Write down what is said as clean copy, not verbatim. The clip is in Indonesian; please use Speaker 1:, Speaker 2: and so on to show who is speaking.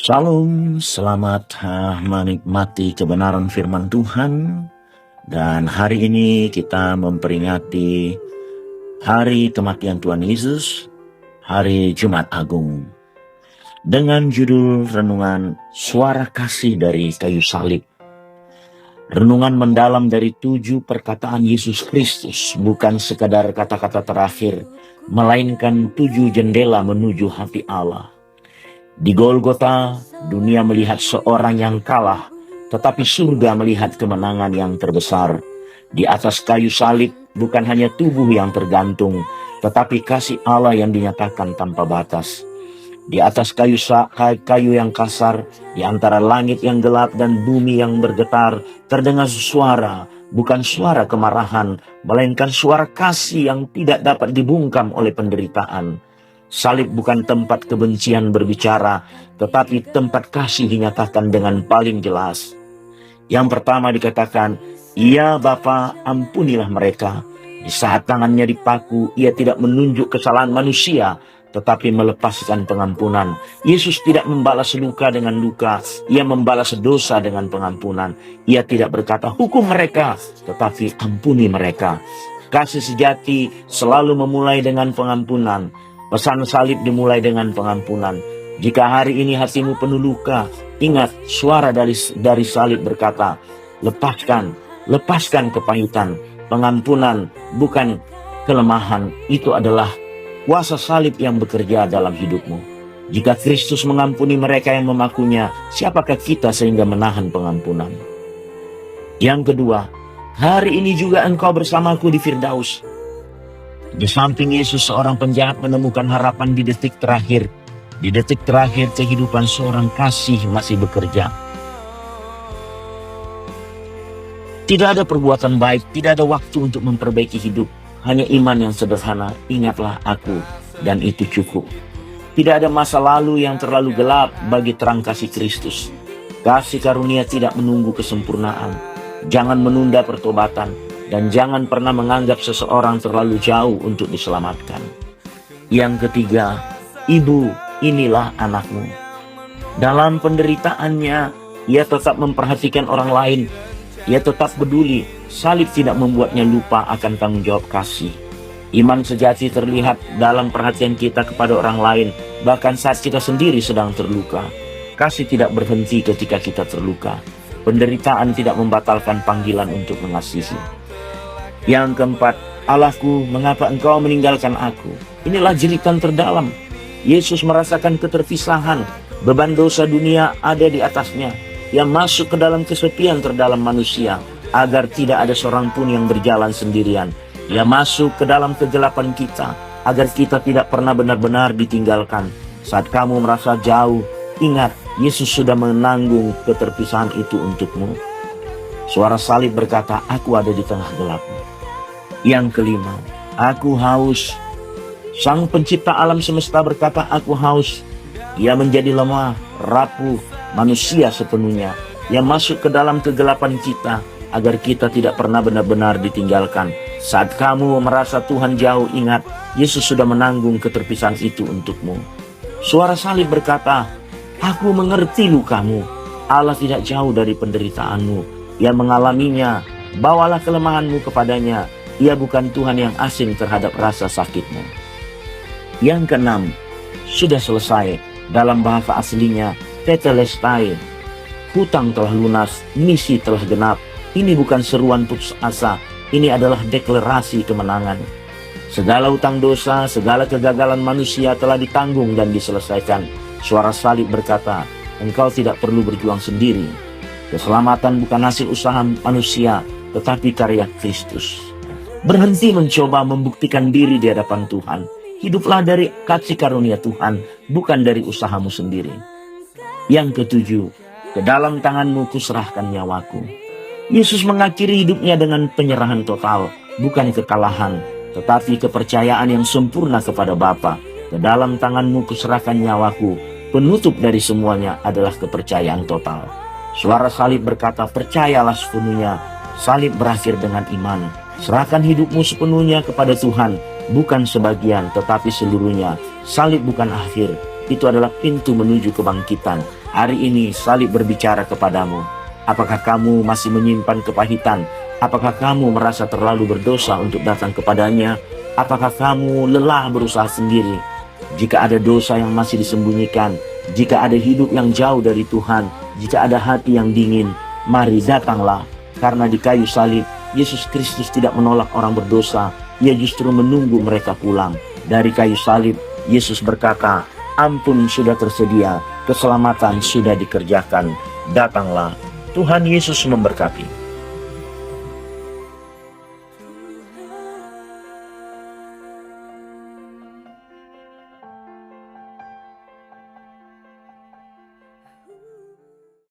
Speaker 1: Shalom, selamat menikmati kebenaran firman Tuhan. Dan hari ini kita memperingati hari kematian Tuhan Yesus, hari Jumat Agung. Dengan judul renungan Suara Kasih dari Kayu Salib. Renungan mendalam dari 7 perkataan Yesus Kristus, bukan sekadar kata-kata terakhir, melainkan 7 jendela menuju hati Allah. Di Golgota, dunia melihat seorang yang kalah, tetapi surga melihat kemenangan yang terbesar. Di atas kayu salib, bukan hanya tubuh yang tergantung, tetapi kasih Allah yang dinyatakan tanpa batas. Di atas kayu yang kasar, di antara langit yang gelap dan bumi yang bergetar, terdengar suara, bukan suara kemarahan, melainkan suara kasih yang tidak dapat dibungkam oleh penderitaan. Salib bukan tempat kebencian berbicara, tetapi tempat kasih dinyatakan dengan paling jelas. Yang pertama dikatakan, "Ya Bapa, ampunilah mereka." Di saat tangannya dipaku, ia tidak menunjuk kesalahan manusia, tetapi melepaskan pengampunan. Yesus tidak membalas luka dengan luka, ia membalas dosa dengan pengampunan. Ia tidak berkata, "Hukum mereka," tetapi ampuni mereka. Kasih sejati selalu memulai dengan pengampunan. Pesan salib dimulai dengan pengampunan. Jika hari ini hatimu penuh luka, ingat suara dari salib berkata, lepaskan kepahitan. Pengampunan bukan kelemahan, itu adalah kuasa salib yang bekerja dalam hidupmu. Jika Kristus mengampuni mereka yang memakunya, siapakah kita sehingga menahan pengampunan? Yang kedua, hari ini juga engkau bersamaku di Firdaus. Di samping Yesus, seorang penjahat menemukan harapan di detik terakhir. Di detik terakhir kehidupan seorang kasih masih bekerja. Tidak ada perbuatan baik, tidak ada waktu untuk memperbaiki hidup. Hanya iman yang sederhana, ingatlah aku, dan itu cukup. Tidak ada masa lalu yang terlalu gelap bagi terang kasih Kristus. Kasih karunia tidak menunggu kesempurnaan. Jangan menunda pertobatan. Dan jangan pernah menganggap seseorang terlalu jauh untuk diselamatkan. Yang ketiga, ibu, inilah anakmu. Dalam penderitaannya, ia tetap memperhatikan orang lain. Ia tetap peduli. Salib tidak membuatnya lupa akan tanggung jawab kasih. Iman sejati terlihat dalam perhatian kita kepada orang lain, bahkan saat kita sendiri sedang terluka. Kasih tidak berhenti ketika kita terluka. Penderitaan tidak membatalkan panggilan untuk mengasihi. Yang keempat, Allahku, mengapa engkau meninggalkan aku? Inilah jeritan terdalam. Yesus merasakan keterpisahan. Beban dosa dunia ada di atasnya. Ia masuk ke dalam kesepian terdalam manusia, agar tidak ada seorang pun yang berjalan sendirian. Ia masuk ke dalam kegelapan kita, agar kita tidak pernah benar-benar ditinggalkan. Saat kamu merasa jauh, ingat, Yesus sudah menanggung keterpisahan itu untukmu. Suara salib berkata, aku ada di tengah gelap. Yang kelima, aku haus. Sang pencipta alam semesta berkata, aku haus. Ia menjadi lemah, rapuh, manusia sepenuhnya. Ia masuk ke dalam kegelapan kita, agar kita tidak pernah benar-benar ditinggalkan. Saat kamu merasa Tuhan jauh, ingat, Yesus sudah menanggung keterpisahan itu untukmu. Suara salib berkata, aku mengerti lukamu. Allah tidak jauh dari penderitaanmu. Ia mengalaminya. Bawalah kelemahanmu kepadanya. Ia bukan Tuhan yang asing terhadap rasa sakitmu. Yang keenam, sudah selesai. Dalam bahasa aslinya, tetelestai. Hutang telah lunas, misi telah genap. Ini bukan seruan putus asa. Ini adalah deklarasi kemenangan. Segala hutang dosa, segala kegagalan manusia telah ditanggung dan diselesaikan. Suara salib berkata, engkau tidak perlu berjuang sendiri. Keselamatan bukan hasil usaha manusia, tetapi karya Kristus. Berhenti mencoba membuktikan diri di hadapan Tuhan. Hiduplah dari kasih karunia Tuhan, bukan dari usahamu sendiri. Yang ketujuh, ke dalam tanganmu kuserahkan nyawaku. Yesus mengakhiri hidupnya dengan penyerahan total, bukan kekalahan, tetapi kepercayaan yang sempurna kepada Bapa. Ke dalam tanganmu kuserahkan nyawaku. Penutup dari semuanya adalah kepercayaan total. Suara salib berkata, percayalah sepenuhnya. Salib berakhir dengan iman. Serahkan hidupmu sepenuhnya kepada Tuhan, bukan sebagian tetapi seluruhnya. Salib bukan akhir, itu adalah pintu menuju kebangkitan. Hari ini salib berbicara kepadamu. Apakah kamu masih menyimpan kepahitan? Apakah kamu merasa terlalu berdosa untuk datang kepadanya? Apakah kamu lelah berusaha sendiri? Jika ada dosa yang masih disembunyikan, jika ada hidup yang jauh dari Tuhan, jika ada hati yang dingin, mari datanglah. Karena di kayu salib, Yesus Kristus tidak menolak orang berdosa. Ia justru menunggu mereka pulang. Dari kayu salib, Yesus berkata, ampun sudah tersedia, keselamatan sudah dikerjakan. Datanglah. Tuhan Yesus memberkati.